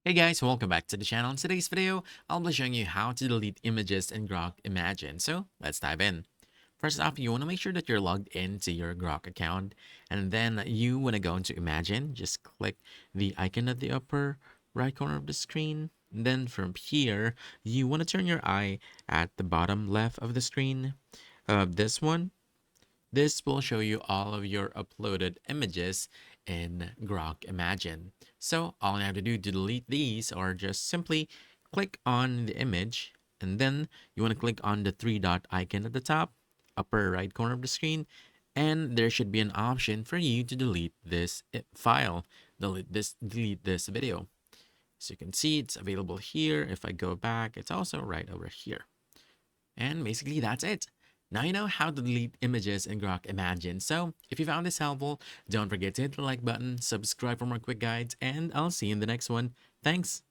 Hey guys, welcome back to the channel. In today's video, I'll be showing you how to delete images in Grok Imagine. So let's dive in. First off, you want to make sure that you're logged into your Grok account, and then you want to go into Imagine. Just click the icon at the upper right corner of the screen. And then from here, you want to turn your eye at the bottom left of the screen. This one, this will show you all of your uploaded images in Grok Imagine. So all you have to do to delete these are just simply click on the image, and then you want to click on the three dot icon at the top, upper right corner of the screen, and there should be an option for you to delete this file, delete this video. So you can see it's available here. If I go back, it's also right over here. And basically that's it. Now you know how to delete images in Grok Imagine. So if you found this helpful, don't forget to hit the like button, subscribe for more quick guides, and I'll see you in the next one. Thanks!